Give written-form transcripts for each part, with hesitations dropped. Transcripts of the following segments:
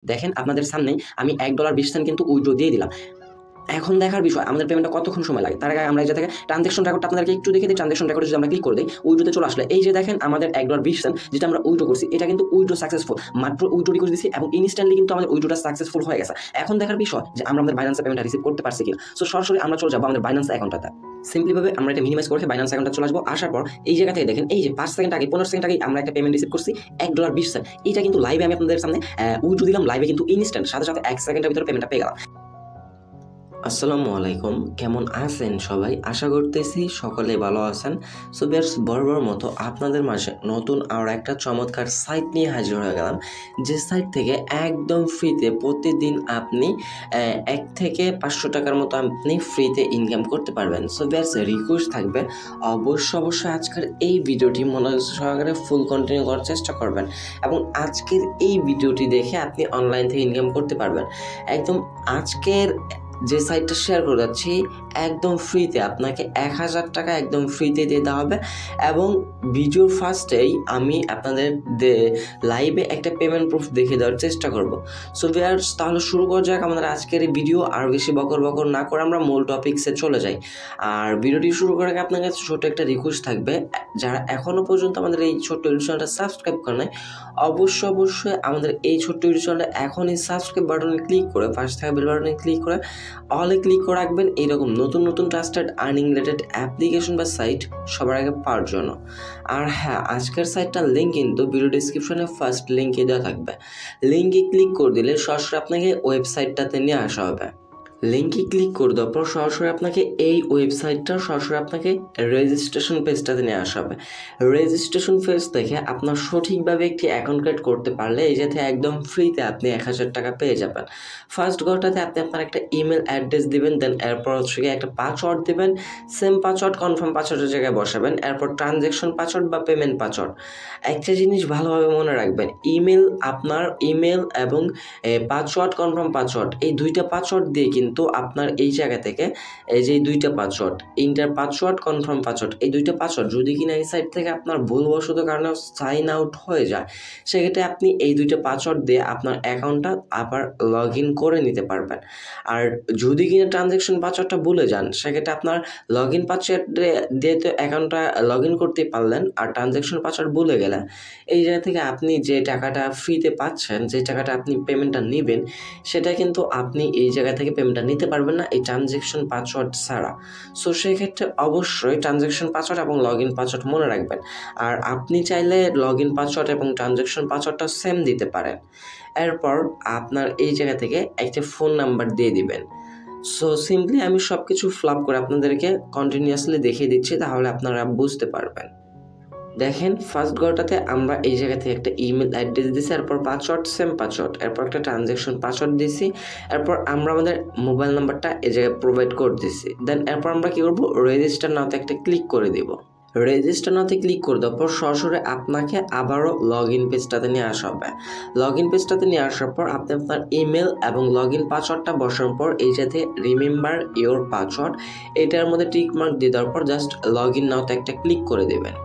দেখেন আপনাদের সামনেই আমি $1.20 কিন্তু উইথড্র দিয়ে দিলাম। এখন দেখার বিষয় আমাদের পেমেন্টটা কতক্ষণ সময় লাগে। তার আগে আমরা এই যে থেকে ট্রানজ্যাকশন রেকর্ডটা আপনাদেরকে একটু দেখে দিই। ট্রানজ্যাকশন রেকর্ডে যদি আমরা ক্লিক করে দেই, উইথড্রোতে চলে আসলে এই যে দেখেন আমাদের $1.20 যেটা আমরা উইথড্র করছি, এটা কিন্তু উইথড্র সাকসেসফুল। মাত্র উইথড্র রিকোয়েস্ট দিছি এবং ইনস্ট্যান্টলি কিন্তু আমাদের উইথড্রটা সাকসেসফুল হয়ে গেছে। এখন দেখার বিষয় যে আমরা আমাদের বাইন্যান্সে পেমেন্টটা রিসিভ করতে পারছি কিনা। সো সরাসরি আমরা চলে যাবো আমাদের বাইন্যান্স অ্যাকাউন্টটাতে। সিম্পলি ভাবে আমরা এটা মিনিমাইজ করে বাইন্যান্স অ্যাকাউন্টে চলে আসবো। আসার পর এই জায়গা থেকে দেখেন এই যে 5 সেকেন্ড আগে 15 সেকেন্ড আগে আমরা একটা পেমেন্ট রিসিভ করছি $1.20। এটা কিন্তু লাইভে আমি আপনাদের সামনে উইথড্র দিলাম, লাইভে কিন্তু ইনস্ট্যান্ট সাথে সাথে 1 সেকেন্ডের ভিতরে পেমেন্টটা পেয়ে গেলাম। আসসালামু আলাইকুম, কেমন আছেন সবাই? আশা করতেছি সকলে ভালো আছেন। সো বেয়ার্স, বরাবর মতো আপনাদের মাঝে নতুন আর একটা চমৎকার সাইট নিয়ে হাজির হয়ে গেলাম, যে সাইট থেকে একদম ফ্রিতে প্রতিদিন আপনি 1 থেকে 500 টাকার মতো আপনি ফ্রিতে ইনকাম করতে পারবেন। সো বেয়ার্স, রিকোয়েস্ট থাকবে অবশ্যই আজকের এই ভিডিওটি মনোযোগ সহকারে ফুল কন্টিনিউ করার চেষ্টা করবেন এবং আজকের এই ভিডিওটি দেখে আপনি অনলাইন থেকে ইনকাম করতে পারবেন। একদম আজকের যে সাইটটা শেয়ার করে যাচ্ছি একদম ফ্রিতে আপনাকে 1000 টাকা একদম ফ্রিতে দিয়ে দেওয়া হবে এবং ভিডিওর ফার্স্টেই আমি আপনাদের লাইভে একটা পেমেন্ট প্রুফ দেখে দেওয়ার চেষ্টা করব। সো ভিউয়ার্স, তাহলে শুরু করা যাক আমাদের আজকের এই ভিডিও। আর বেশি বকর না করে আমরা মূল টপিকসে চলে যাই। আর ভিডিওটি শুরু করার আগে আপনার কাছে ছোট একটা রিকোয়েস্ট থাকবে, যারা এখনও পর্যন্ত আমাদের এই ছোট্ট ইউটিউব চ্যানেলটা সাবস্ক্রাইব করে নাই, অবশ্যই আমাদের এই ছোট্ট ইউটিউব চ্যানেলটা এখনই সাবস্ক্রাইব বাটনে ক্লিক করে পাশে থাকা বেল বাটনে ক্লিক করে অলে ক্লিক করে রাখবেন এইরকম নতুন ট্রাস্টেড আর্নিং রিলেটেড অ্যাপ্লিকেশন বা সাইট সবার আগে পাওয়ার জন্য। আর হ্যাঁ, আজকের সাইটটার লিঙ্ক কিন্তু ভিডিও ডিসক্রিপশনে ফার্স্ট লিঙ্কে দেওয়া থাকবে। লিঙ্কে ক্লিক করে দিলে সরাসরি আপনাকে ওয়েবসাইটটাতে নিয়ে আসা হবে। লিঙ্কে ক্লিক করে দেওয়ার পর সরাসরি আপনাকে এই ওয়েবসাইটটা সরাসরি আপনাকে রেজিস্ট্রেশন পেজটাতে নিয়ে আসা হবে। রেজিস্ট্রেশন পেজ থেকে আপনার সঠিকভাবে একটি অ্যাকাউন্ট ক্রিয়েট করতে পারলে এই যাতে একদম ফ্রিতে আপনি 1000 টাকা পেয়ে যাবেন। ফার্স্ট ঘরটাতে আপনি আপনার একটা ইমেল অ্যাড্রেস দিবেন, দেন এরপর হচ্ছে একটা পাসওয়ার্ড দেবেন। সেম পাসওয়ার্ড কনফার্ম পাসওয়ার্ডের জায়গায় বসাবেন। এরপর ট্রানজ্যাকশন পাসওয়ার্ড বা পেমেন্ট পাসওয়ার্ড। একটা জিনিস ভালোভাবে মনে রাখবেন, আপনার ইমেল এবং পাসওয়ার্ড কনফার্ম পাসওয়ার্ড, এই দুইটা পাসওয়ার্ড দিয়ে কিন্তু আপনার এই জায়গা থেকে এই যে দুইটা password, inter password confirm password, এই দুইটা পাসওয়ার্ড যদি কিনা এই সাইট থেকে আপনার ভুলবশত কারণে সাইন আউট হয়ে যায়, সেক্ষেত্রে আপনি এই দুইটা পাসওয়ার্ড দিয়ে আপনার অ্যাকাউন্টটা আবার লগ ইন করে নিতে পারবেন। আর যদি কিনা ট্রানজ্যাকশন পাসওয়ার্ডটা ভুলে যান, সেক্ষেত্রে আপনার লগ ইন পাসওয়ার্ড দিয়ে তো অ্যাকাউন্টটা লগ ইন করতে পারলেন, আর ট্রানজ্যাকশন পাসওয়ার্ড ভুলে গেলেন, এই জায়গা থেকে আপনি যে টাকাটা ফ্রিতে পাচ্ছেন, যে টাকাটা আপনি পেমেন্টটা নেবেন, সেটা কিন্তু আপনি এই জায়গা থেকে পেমেন্টটা নিতে পারবেন না এই ট্রানজ্যাকশন পাসওয়ার্ড ছাড়া। সো সেক্ষেত্রে অবশ্যই ট্রানজ্যাকশন পাসওয়ার্ড এবং লগ ইন পাসওয়ার্ড মনে রাখবেন। আর আপনি চাইলে লগ ইন পাসওয়ার্ড এবং ট্রানজ্যাকশন পাসওয়ার্ডটা সেম দিতে পারেন। এরপর আপনার এই জায়গা থেকে একটা ফোন নাম্বার দিয়ে দিবেন। সো সিম্পলি আমি সব কিছু ফ্লাপ করে আপনাদেরকে কন্টিনিউয়াসলি দেখিয়ে দিচ্ছি, তাহলে আপনারা বুঝতে পারবেন। দেখেন, ফার্স্ট ঘরটাতে আমরা এই জায়গা থেকে একটা ইমেল অ্যাড্রেস দিয়েছি, এরপর পাসওয়ার্ড সেম পাসওয়ার্ড, এরপর একটা ট্রানজ্যাকশন পাসওয়ার্ড দিয়েছি, এরপর আমরা আমাদের মোবাইল নাম্বারটা এই জায়গায় প্রোভাইড করে দিয়েছি। দেন এরপর আমরা কী করবো, রেজিস্টার নাওতে একটা ক্লিক করে দিব। রেজিস্টার নাওতে ক্লিক করে দেওয়ার পর সরাসরি আপনাকে আবারও লগ ইন পেজটাতে নিয়ে আসা হবে। লগ ইন পেজটাতে নিয়ে আসার পর আপনি আপনার ইমেল এবং লগ ইন পাসওয়ার্ডটা বসানোর পর এই সাথে রিমেম্বার ইওর পাসওয়ার্ড, এটার মধ্যে টিক মার্ক দিয়ে দেওয়ার পর জাস্ট লগ ইন নাওতে একটা ক্লিক করে দেবেন।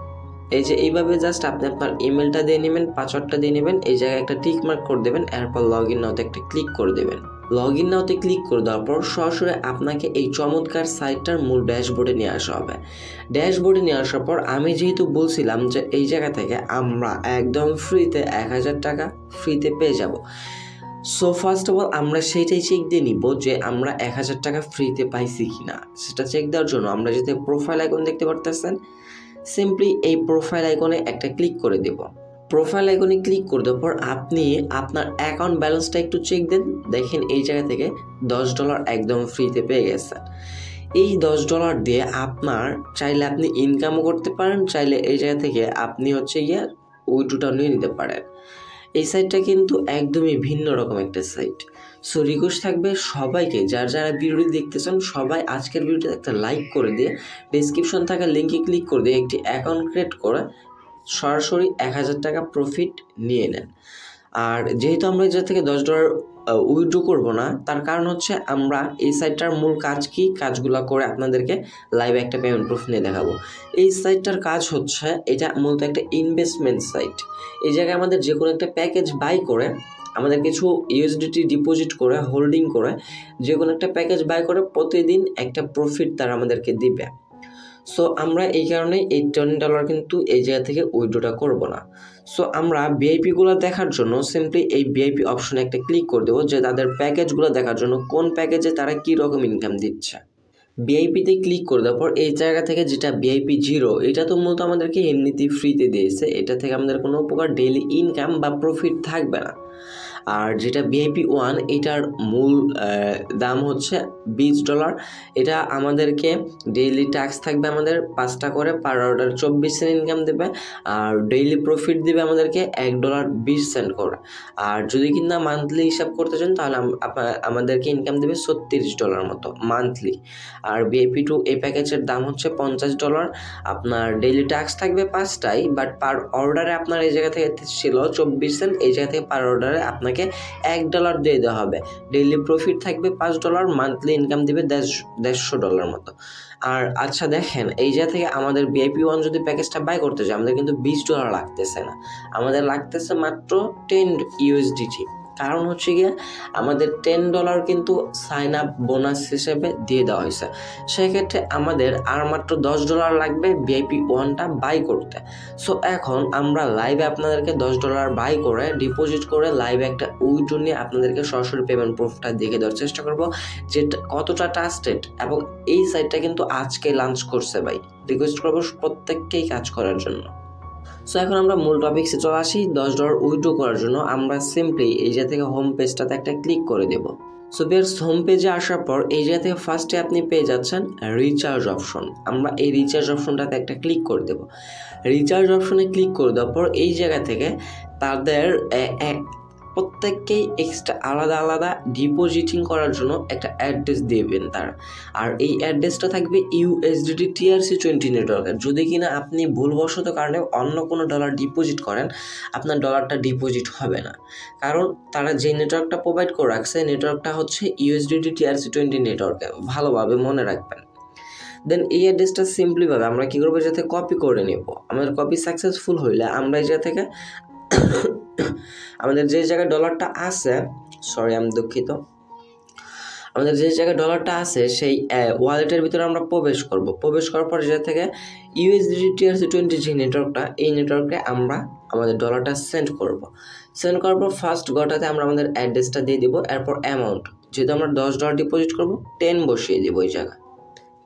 এই যে এইভাবে জাস্ট আপনি আপনার ইমেলটা দিয়ে নেবেন, পাসওয়ার্ডটা দিয়ে নেবেন, এই জায়গায় একটা টিক মার্ক করে দেবেন, এরপর লগ ইন নাওতে একটা ক্লিক করে দেবেন। লগ ইন নাওতে ক্লিক করে দেওয়ার পর সরাসরি আপনাকে এই চমৎকার সাইটটার মূল ড্যাশবোর্ডে নিয়ে আসা হবে। ড্যাশবোর্ডে নিয়ে আসার পর আমি যেহেতু বলছিলাম যে এই জায়গা থেকে আমরা একদম ফ্রিতে 1000 টাকা ফ্রিতে পেয়ে যাব। সো ফার্স্ট অফ অল আমরা সেইটাই চেক দিয়ে নিব যে আমরা 1000 টাকা ফ্রিতে পাইছি কিনা। সেটা চেক দেওয়ার জন্য আমরা যেতে প্রোফাইল আইকন দেখতে পারতেছেন, সিম্পলি এই প্রোফাইল আইকনে একটা ক্লিক করে দেব। প্রোফাইল আইকনে ক্লিক করে দেওয়ার পর আপনি আপনার অ্যাকাউন্ট ব্যালেন্সটা একটু চেক দেন। দেখেন এই জায়গা থেকে $10 একদম ফ্রিতে পেয়ে গেছেন। এই $10 দিয়ে আপনার চাইলে আপনি ইনকামও করতে পারেন, চাইলে এই জায়গা থেকে আপনি উইথড্রটাও নিয়ে নিতে পারেন। এই সাইটটা কিন্তু একদমই ভিন্ন রকম একটা সাইট। সো রিকোয়েস্ট থাকবে সবাইকে, যারা ভিডিওটি দেখতেছেন, সবাই আজকের ভিডিওতে একটা লাইক করে দিয়ে ডেসক্রিপশন থাকা লিঙ্কে ক্লিক করে দিয়ে একটি অ্যাকাউন্ট ক্রিয়েট করে সরাসরি 1000 টাকা প্রফিট নিয়ে নেন। আর যেহেতু আমরা এই জায়গা থেকে $10 উইথড্র করবো না, তার কারণ হচ্ছে আমরা এই সাইটটার মূল কাজ কি, কাজগুলো করে আপনাদেরকে লাইভে একটা পেমেন্ট প্রুফ নিয়ে দেখাবো। এই সাইটটার কাজ হচ্ছে, এটা মূলত একটা ইনভেস্টমেন্ট সাইট। এই জায়গায় আমাদের যে কোনো একটা প্যাকেজ বাই করে আমাদের কিছু ইউএসডিটি ডিপোজিট করে হোল্ডিং করে যে কোনো একটা প্যাকেজ বাই করে প্রতিদিন একটা প্রফিট তারা আমাদেরকে দিবে। সো আমরা এই কারণে এই $10 কিন্তু এই জায়গা থেকে উইথড্রটা করব না। সো আমরা ভিআইপিগুলো দেখার জন্য সিম্পলি এই ভিআইপি অপশনে একটা ক্লিক করে দেবো, যে তাদের প্যাকেজগুলো দেখার জন্য কোন প্যাকেজে তারা কী রকম ইনকাম দিচ্ছে। ভিআইপিতে ক্লিক করে দেওয়ার পর এই জায়গা থেকে যেটা ভিআইপি 0, এটা তো মূলত আমাদেরকে এমনিতেই ফ্রিতে দিয়েছে, এটা থেকে আমাদের কোনো প্রকার ডেইলি ইনকাম বা প্রফিট থাকবে না। আর যেটা ভিআইপি 1, এটার মূল দাম হচ্ছে $20। এটা আমাদেরকে ডেইলি ট্যাক্স থাকবে আমাদের 5টা করে, পার অর্ডার 24 সেন্ট ইনকাম দেবে, আর ডেইলি প্রফিট দেবে আমাদেরকে $1.20 করে। আর যদি কিনা মান্থলি হিসাব করতে চান তাহলে আমাদেরকে ইনকাম দেবে $36 মতো মান্থলি। আর ভিআইপি 2 এই প্যাকেজের দাম হচ্ছে $50। আপনার ডেইলি ট্যাক্স থাকবে 5টাই, বাট পার অর্ডারে আপনার এই জায়গা থেকে ছিল 24 সেন্ট, এই জায়গা থেকে পার অর্ডারে আপনাকে $1 দিয়ে দেওয়া হবে। ডেইলি প্রফিট থাকবে $5, মান্থলি ইনকাম দিবে $150 মতো। আর আচ্ছা দেখেন, এই জায়গা থেকে আমাদের ভিআইপি 1 যদি প্যাকেজটা বাই করতে চাই আমাদের কিন্তু $20 লাগতেছে না, আমাদের লাগতেছে মাত্র 10 USDT। কারণ হচ্ছে গিয়ে আমাদের $10 কিন্তু সাইন আপ বোনাস হিসেবে দিয়ে দেওয়া হয়েছে। সেক্ষেত্রে আমাদের আর মাত্র $10 লাগবে ভিআইপি 1টা বাই করতে। সো এখন আমরা লাইভে আপনাদেরকে $10 বাই করে ডিপোজিট করে লাইভে একটা উইথড্র নিয়ে আপনাদেরকে সরাসরি পেমেন্ট প্রুফটা দেখে দেওয়ার চেষ্টা করব, যে কতটা ট্রাস্টেড। এবং এই সাইটটা কিন্তু আজকে লঞ্চ করছে ভাই, রিকোয়েস্ট করবো প্রত্যেককেই কাজ করার জন্য। সো এখন আমরা মূল টপিক্সে চলে আসি। $10 উইথড্র করার জন্য আমরা সিম্পলি এই জায়গা থেকে হোম পেজটাতে একটা ক্লিক করে দেব। সো বেয়ার্স, হোম পেজে আসার পর এই জায়গা থেকে ফার্স্টে আপনি পেয়ে যাচ্ছেন রিচার্জ অপশন। আমরা এই রিচার্জ অপশনটাতে একটা ক্লিক করে দেব। রিচার্জ অপশনে ক্লিক করে দেওয়ার পর এই জায়গা থেকে তাদের প্রত্যেককেই এক্সট্রা আলাদা আলাদা ডিপোজিটিং করার জন্য একটা অ্যাড্রেস দিবেন তার। আর এই অ্যাড্রেসটা থাকবে USDT TRC20 নেটওয়ার্কের। যদি কিনা আপনি ভুলবশত কারণে অন্য কোনো ডলার ডিপোজিট করেন, আপনার ডলারটা ডিপোজিট হবে না, কারণ তারা যে নেটওয়ার্কটা প্রোভাইড করে রাখছে নেটওয়ার্কটা হচ্ছে USDT TRC20 নেটওয়ার্কে, ভালোভাবে মনে রাখবেন। দেন এই অ্যাড্রেসটা সিম্পলিভাবে আমরা কী করবো, যাতে কপি করে নেব। আমাদের কপি সাকসেসফুল হইলে আমরা এই জায়গা থেকে আমাদের যে জায়গায় ডলারটা আছে, আমি দুঃখিত, আমাদের যে জায়গায় ডলারটা আছে সেই ওয়ালেটের ভিতরে আমরা প্রবেশ করব। প্রবেশ করার পর যে থেকে USDT TRC20 যে নেটওয়ার্কটা, এই নেটওয়ার্কে আমরা আমাদের ডলারটা সেন্ড করব। সেন্ড করার পর ফার্স্ট গোটাতে আমরা আমাদের অ্যাড্রেসটা দিয়ে দিব। এরপর অ্যামাউন্ট, যেহেতু আমরা $10 ডিপোজিট করব, 10 বসিয়ে দিব ওই জায়গায়।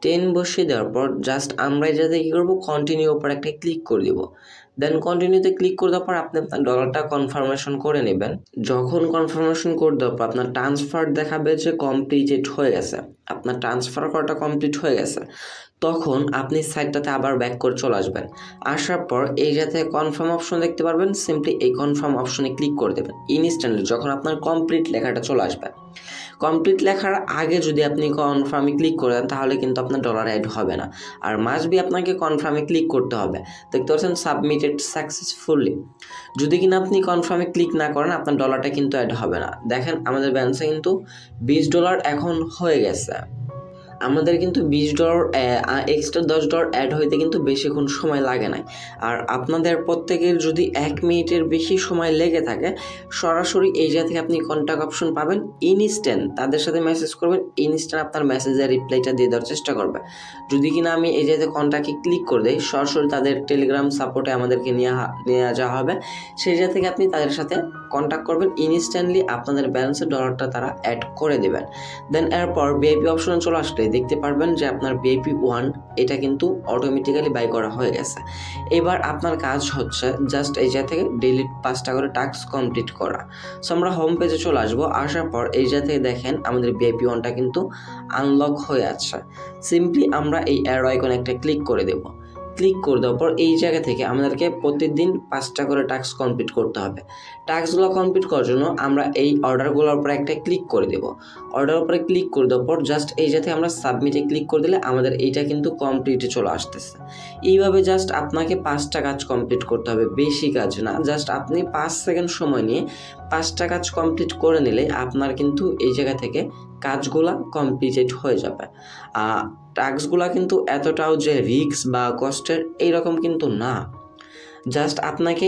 10 বসিয়ে দেওয়ার পর জাস্ট আমরা এই জায়গাতে কী করবো, কন্টিনিউ ওপর একটা ক্লিক করে দিব। দেন কন্টিনিউতে ক্লিক করে দেওয়ার পর আপনি আপনার ডলারটা কনফার্মেশন করে নেবেন। যখন কনফার্মেশন করে দেওয়ার পর আপনার ট্রান্সফার দেখাবে যে কমপ্লিটেড হয়ে গেছে, আপনার ট্রান্সফার করাটা কমপ্লিট হয়ে গেছে, তখন আপনি সাইটটাতে আবার ব্যাক করে চলে আসবেন। আসার পর এই যাতে কনফার্ম অপশন দেখতে পারবেন, সিম্পলি এই কনফার্ম অপশনে ক্লিক করে দেবেন। ইনস্ট্যান্টলি যখন আপনার কমপ্লিট লেখাটা চলে আসবে, কমপ্লিট লেখার আগে যদি আপনি কনফার্মে ক্লিক করেন তাহলে কিন্তু আপনার ডলার অ্যাড হবে না। আর মাস্ট বি আপনাকে কনফার্মে ক্লিক করতে হবে। দেখতে পাচ্ছেন সাবমিটেড সাকসেসফুলি। যদি কিনা আপনি কনফার্মে ক্লিক না করেন আপনার ডলারটা কিন্তু অ্যাড হবে না। দেখেন আমাদের ব্যালেন্সে কিন্তু $20 এখন হয়ে গেছে। আমাদের কিন্তু $20 এক্সট্রা $10 অ্যাড হইতে কিন্তু বেশিক্ষণ সময় লাগে না। আর আপনাদের প্রত্যেকের যদি 1 মিনিটের বেশি সময় লেগে থাকে, সরাসরি এই জায়গা থেকে আপনি কন্ট্যাক্ট অপশন পাবেন। ইনস্ট্যান্ট তাদের সাথে মেসেজ করবেন, ইনস্ট্যান্ট আপনার মেসেজের রিপ্লাইটা দিয়ে দেওয়ার চেষ্টা করবে। যদি কিনা আমি এই জায়গাতে কন্ট্যাক্টে ক্লিক করে দিই, সরাসরি তাদের টেলিগ্রাম সাপোর্টে আমাদেরকে নিয়ে যাওয়া হবে। সেই জায়গা থেকে আপনি তাদের সাথে কন্ট্যাক্ট করবেন, ইনস্ট্যান্টলি আপনাদের ব্যালেন্সের ডলারটা তারা অ্যাড করে দেবেন। দেন এরপর ভিআইপি অপশনে চলে আসলে দেখতে পারবেন যে আপনার ভিআইপি 1 এটা কিন্তু অটোমেটিক্যালি বাই করা হয়ে গেছে। এবার আপনার কাজ হচ্ছে জাস্ট এই জায়গা থেকে ডেইলি 5টা করে টাস্ক কমপ্লিট করা। সো আমরা হোম পেজে চলে আসবো। আসার পর এই জায়গা থেকে দেখেন আমাদের ভিআইপি 1টা কিন্তু আনলক হয়ে আছে। সিম্পলি আমরা এই অ্যারো আইকনে একটা ক্লিক করে দেব। ক্লিক করে দেওয়ার পর এই জায়গা থেকে আমাদেরকে প্রতিদিন 5টা করে টাস্ক কমপ্লিট করতে হবে। টাস্কগুলো কমপ্লিট করার জন্য আমরা এই অর্ডারগুলোর উপরে একটা ক্লিক করে দেব। অর্ডার উপরে ক্লিক করে দেওয়ার পর জাস্ট এই জায়গায় আমরা সাবমিটে ক্লিক করে দিলে আমাদের এইটা কিন্তু কমপ্লিটে চলে আসতেছে। এইভাবে জাস্ট আপনাকে 5টা কাজ কমপ্লিট করতে হবে, বেশি কাজ না। জাস্ট আপনি 5 সেকেন্ড সময় নিয়ে 5টা কাজ কমপ্লিট করে নিলে আপনার কিন্তু এই জায়গা থেকে কাজগুলা কমপ্লিটেড হয়ে যাবে। টাস্কগুলা কিন্তু এতটাও যে রিস্ক বা কষ্টের এইরকম কিন্তু না। জাস্ট আপনাকে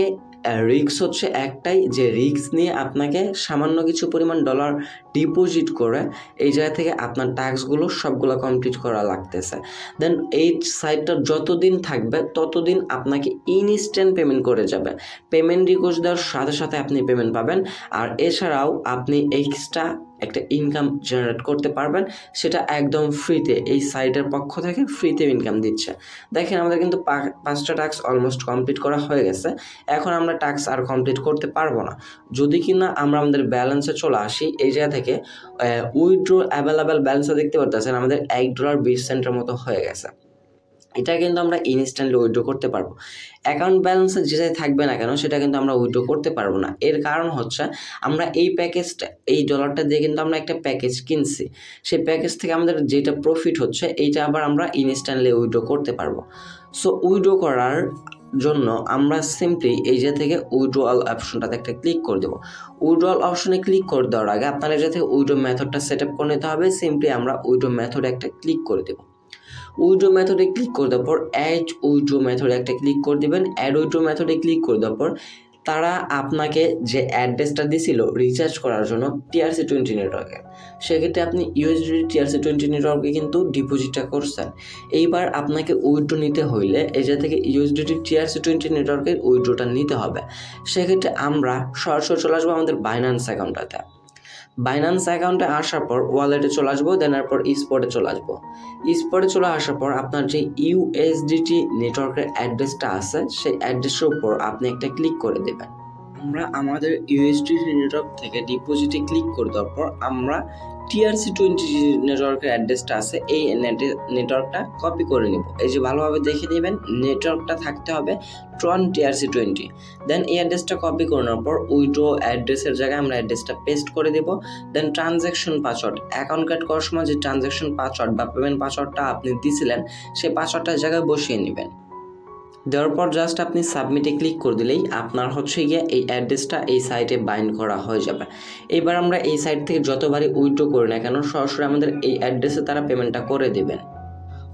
রিস্ক হচ্ছে একটাই, যে রিস্ক নিয়ে আপনাকে সামান্য কিছু পরিমাণ ডলার ডিপোজিট করে এই জায়গা থেকে আপনার টাস্কগুলো সবগুলো কমপ্লিট করা লাগতেছে। দেন এই সাইটটা যতদিন থাকবে ততদিন আপনাকে ইনস্ট্যান্ট পেমেন্ট করে যাবে। পেমেন্ট রিকোয়েস্ট দেওয়ার সাথে সাথে আপনি পেমেন্ট পাবেন। আর এছাড়াও আপনি এক্সট্রা একটা ইনকাম জেনারেট করতে পারবেন, সেটা একদম ফ্রিতে। এই সাইটের পক্ষ থেকে ফ্রিতে ইনকাম দিচ্ছে। দেখেন আমাদের কিন্তু 5টা টাস্ক অলমোস্ট কমপ্লিট করা হয়ে গেছে। এখন আমরা টাস্ক আর কমপ্লিট করতে পারবো না যদি কিনা আমরা আমাদের ব্যালেন্সে চলে আসি। এই জায়গা থেকে উইথড্র অ্যাভেলেবেল ব্যালেন্সে দেখতে পারতেছেন আমাদের $1.20 মতো হয়ে গেছে। এটা কিন্তু আমরা ইনস্ট্যান্টলি উইথড্র করতে পারবো। অ্যাকাউন্ট ব্যালেন্সে যেটাই থাকবে না কেন সেটা কিন্তু আমরা উইথড্র করতে পারবো না। এর কারণ হচ্ছে আমরা এই প্যাকেজটা, এই ডলারটা দিয়ে কিন্তু আমরা একটা প্যাকেজ কিনছি। সেই প্যাকেজ থেকে আমাদের যেটা প্রফিট হচ্ছে এইটা আবার আমরা ইনস্ট্যান্টলি উইথড্র করতে পারবো। সো উইথড্র করার জন্য আমরা সিম্পলি এই যে থেকে উইথড্রয়াল অপশনটাতে একটা ক্লিক করে দেবো। উইথড্রয়াল অপশনে ক্লিক করে দেওয়ার আগে আপনার এই যে থেকে উইথড্র মেথডটা সেট আপ করে নিতে হবে। সিম্পলি আমরা উইথড্র মেথডে একটা ক্লিক করে দেবো। উইথড্র মেথডে ক্লিক করে দেওয়ার পর অ্যাড উইথড্র মেথডে একটা ক্লিক করে দেবেন। অ্যাড উইথড্র মেথডে ক্লিক করে দেওয়ার পর তারা আপনাকে যে অ্যাড্রেসটা দিছিল রিচার্জ করার জন্য TRC20 নেটওয়ার্কে, সেক্ষেত্রে আপনি USDT TRC20 নেটওয়ার্কে কিন্তু ডিপোজিটটা করছেন। এইবার আপনাকে উইথড্র নিতে হইলে এই যে থেকে USDT TRC20 নেটওয়ার্কের উইথড্রটা নিতে হবে। সেক্ষেত্রে আমরা সরাসরি চলে আসবো আমাদের বাইন্যান্স অ্যাকাউন্টটাতে। বাইন্যান্স অ্যাকাউন্টে আসার পর ওয়ালেটে চলে আসবো, দেন এরপর স্পটে চলে আসবো। স্পটে চলে আসার পর আপনার যে USDT নেটওয়ার্কের অ্যাড্রেসটা আছে সেই অ্যাড্রেসের উপর আপনি একটা ক্লিক করে দেবেন। আমরা আমাদের USDT নেটওয়ার্ক থেকে ডিপোজিটে ক্লিক করে দেওয়ার পর আমরা TRC20 নেটওয়ার্কের অ্যাড্রেসটা আছে এই নেটওয়ার্কটা কপি করে নেব। এই যে ভালোভাবে দেখে নেবেন নেটওয়ার্কটা থাকতে হবে ট্রন TRC20। দেন এই অ্যাড্রেসটা কপি করে নেওয়ার পর উইথড্র অ্যাড্রেসের জায়গায় আমরা অ্যাড্রেসটা পেস্ট করে দেব। দেন ট্রানজ্যাকশন পাসওয়ার্ড, অ্যাকাউন্ট ক্রিয়েট করার সময় যে ট্রানজ্যাকশন পাসওয়ার্ড বা পেমেন্ট পাসওয়ার্ডটা আপনি দিয়েছিলেন সেই পাসওয়ার্ডটার জায়গায় বসিয়ে নেবেন। দেওয়ার পর জাস্ট আপনি সাবমিটে ক্লিক করে দিলেই আপনার হচ্ছে গিয়ে এই অ্যাড্রেসটা এই সাইটে বাইন্ড করা হয়ে যাবে। এবার আমরা এই সাইট থেকে যতবারই উইথড্র করি না কেন সরাসরি আমাদের এই অ্যাড্রেসে তারা পেমেন্টটা করে দেবেন।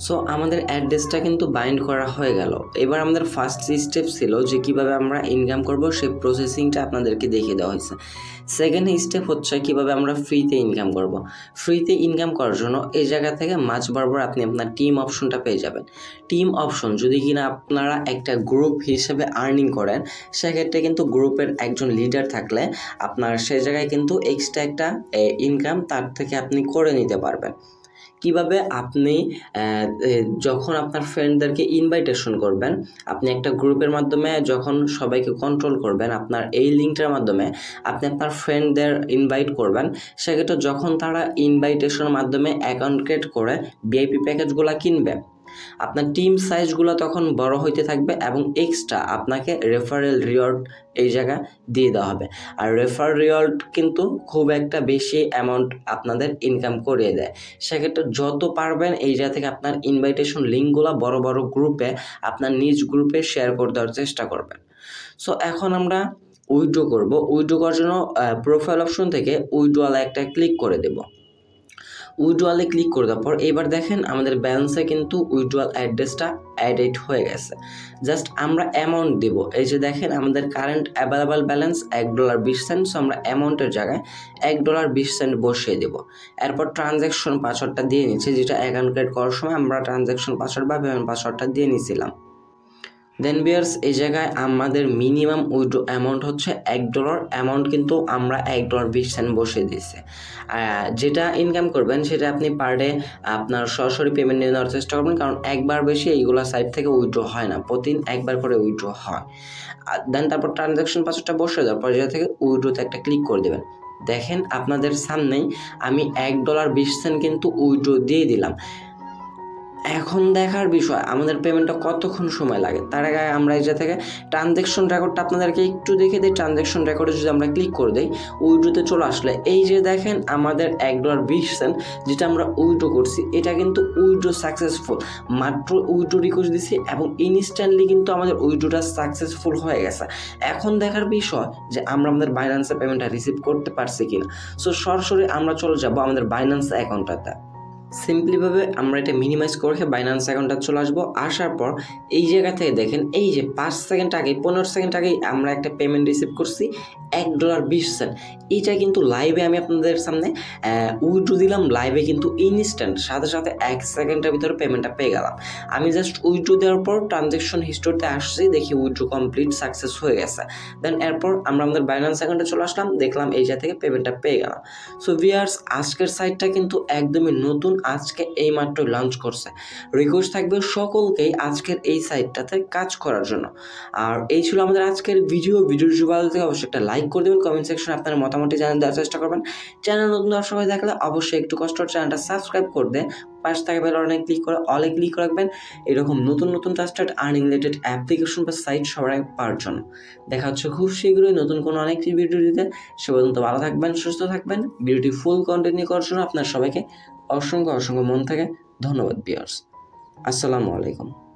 সো আমাদের অ্যাড্রেসটা কিন্তু বাইন্ড করা হয়ে গেল। এবার আমাদের ফার্স্ট স্টেপ ছিল যে কিভাবে আমরা ইনকাম করব, সেই প্রসেসিংটা আপনাদেরকে দেখিয়ে দেওয়া হয়েছে। সেকেন্ড স্টেপ হচ্ছে কিভাবে আমরা ফ্রিতে ইনকাম করব। ফ্রিতে ইনকাম করার জন্য এই জায়গা থেকে মাঝ বরাবর আপনি আপনার টিম অপশনটা পেয়ে যাবেন। টিম অপশন যদি কিনা আপনারা একটা গ্রুপ হিসেবে আর্নিং করেন, সেক্ষেত্রে কিন্তু গ্রুপের একজন লিডার থাকলে আপনার সেই জায়গায় কিন্তু এক্সট্রা একটা ইনকাম তার থেকে আপনি করে নিতে পারবেন। কিভাবে আপনি যখন আপনার ফ্রেন্ডদেরকে ইনভাইটেশন করবেন, আপনি একটা গ্রুপের মাধ্যমে যখন সবাইকে কন্ট্রোল করবেন, আপনার এই লিঙ্কটার মাধ্যমে আপনি আপনার ফ্রেন্ডদের ইনভাইট করবেন, সেক্ষেত্রে যখন তারা ইনভাইটেশনের মাধ্যমে অ্যাকাউন্ট ক্রিয়েট করে VIP প্যাকেজগুলো কিনবে, আপনার টিম সাইজগুলো তখন বড় হইতে থাকবে এবং এক্সট্রা আপনাকে রেফারেল রিওয়ার্ড এই জায়গায় দিয়ে দেওয়া হবে। আর রেফার রিওয়ার্ড কিন্তু খুব একটা বেশি অ্যামাউন্ট আপনাদের ইনকাম করিয়ে দেয়। সেক্ষেত্রে যত পারবেন এই জায়গা থেকে আপনার ইনভাইটেশন লিঙ্কগুলো বড় বড় গ্রুপে, আপনার নিজ গ্রুপে শেয়ার করে দেওয়ার চেষ্টা করবেন। সো এখন আমরা উইথড্র করব। উইথড্র করার জন্য প্রোফাইল অপশন থেকে উইথড্রওয়ালে একটা ক্লিক করে দেব। উইথড্রয়ালে ক্লিক করে দেওয়ার পর এবার দেখেন আমাদের ব্যালেন্সে কিন্তু উইথড্রয়াল অ্যাড্রেসটা অ্যাডেড হয়ে গেছে। জাস্ট আমরা অ্যামাউন্ট দেব। এই যে দেখেন আমাদের কারেন্ট অ্যাভেলেবল ব্যালেন্স $1.20। সো আমরা অ্যামাউন্টের জায়গায় $1.20 বসিয়ে দেব। এরপর ট্রানজ্যাকশন পাসওয়ার্ডটা দিয়ে নিচ্ছি, যেটা অ্যাকাউন্ট ক্রিয়েট করার সময় আমরা ট্রানজ্যাকশন পাসওয়ার্ড বা পেমেন্ট পাসওয়ার্ডটা দিয়ে নিয়েছিলাম। দেন ভিউয়ার্স এই জায়গায় আমাদের মিনিমাম উইথড্র অ্যামাউন্ট হচ্ছে $1। অ্যামাউন্ট কিন্তু আমরা $1.20 বসিয়ে দিয়েছি। যেটা ইনকাম করবেন সেটা আপনি পার ডে আপনার সরাসরি পেমেন্ট নিয়ে নেওয়ার চেষ্টা করবেন, কারণ একবার বেশি এইগুলো সাইট থেকে উইথড্র হয় না, প্রতিদিন একবার করে উইথড্র হয়। দেন তারপর ট্রানজ্যাকশন পাসওয়ার্ডটা বসিয়ে দেওয়ার পর যেটা থেকে উইথড্রোতে একটা ক্লিক করে দেবেন। দেখেন আপনাদের সামনেই আমি $1.20 কিন্তু উইথড্র দিয়ে দিলাম। এখন দেখার বিষয় আমাদের পেমেন্টটা কতক্ষণ সময় লাগে। তার আগে আমরা এই থেকে ট্রানজ্যাকশন রেকর্ডটা আপনাদেরকে একটু দেখে দিই। ট্রানজ্যাকশন রেকর্ডে যদি আমরা ক্লিক করে দিই, উইথড্রোতে চলে আসলে এই যে দেখেন আমাদের $1.20 যেটা আমরা উইথড্র করছি, এটা কিন্তু উইথড্র সাকসেসফুল। মাত্র উইথড্র রিকোয়েস্ট দিছি এবং ইনস্ট্যান্টলি কিন্তু আমাদের উইথড্রটা সাকসেসফুল হয়ে গেছে। এখন দেখার বিষয় যে আমরা আমাদের বাইন্যান্সে পেমেন্টটা রিসিভ করতে পারছি কিনা। সো সরাসরি আমরা চলে যাব আমাদের বাইন্যান্স অ্যাকাউন্টটাতে। সিম্পলিভাবে আমরা এটা মিনিমাইজ করে বাইন্যান্স অ্যাকাউন্টটা চলে আসবো। আসার পর এই জায়গা থেকে দেখেন এই যে 5 সেকেন্ড আগে 15 সেকেন্ড আগেই আমরা একটা পেমেন্ট রিসিভ করছি $1.20। এইটা কিন্তু লাইভে আমি আপনাদের সামনে উইথড্র দিলাম, লাইভে কিন্তু ইনস্ট্যান্ট সাথে সাথে 1 সেকেন্ডের ভিতরে পেমেন্টটা পেয়ে গেলাম। আমি জাস্ট উইথড্র দেওয়ার পর ট্রানজ্যাকশন হিস্টোরিতে আসছি, দেখি উইথড্র কমপ্লিট সাকসেস হয়ে গেছে। দেন এরপর আমরা আমাদের বাইন্যান্স অ্যাকাউন্টে চলে আসলাম, দেখলাম এই জায়গা থেকে পেমেন্টটা পেয়ে গেলাম। সো ভিউয়ার্স, আজকের সাইটটা কিন্তু একদমই নতুন, আজকে এই মাত্র লঞ্চ করছে। রিকোয়েস্ট থাকবে সকলকেই আজকের এই সাইটটাতে কাজ করার জন্য। আর এই ছিল আমাদের আজকের ভিডিও যদি ভালো লাগে অবশ্যই একটা লাইক করে দেবেন, কমেন্ট সেকশনে আপনার মতামতটি জানিয়ে দেওয়ার চেষ্টা করবেন। চ্যানেল নতুন দর্শক হয়ে থাকলে অবশ্যই একটু কষ্ট করে চ্যানেলটা সাবস্ক্রাইব করে দেন, পাশে থাকা বেল আইকনে ক্লিক করে অলে ক্লিক রাখবেন এরকম নতুন নতুন ট্রাস্টেড আর্নিং রিলেটেড অ্যাপ্লিকেশন বা সাইট সবার আগে পাওয়ার জন্য। দেখা হচ্ছে খুব শীঘ্রই নতুন কোনো অনেকটি ভিডিও দিতে। সে পর্যন্ত ভালো থাকবেন, সুস্থ থাকবেন। ভিডিওটি ফুল কন্টিনিউ করার জন্য আপনার সবাইকে অসংখ্য মন থেকে ধন্যবাদ ভিউয়ার্স। আসসালামু আলাইকুম।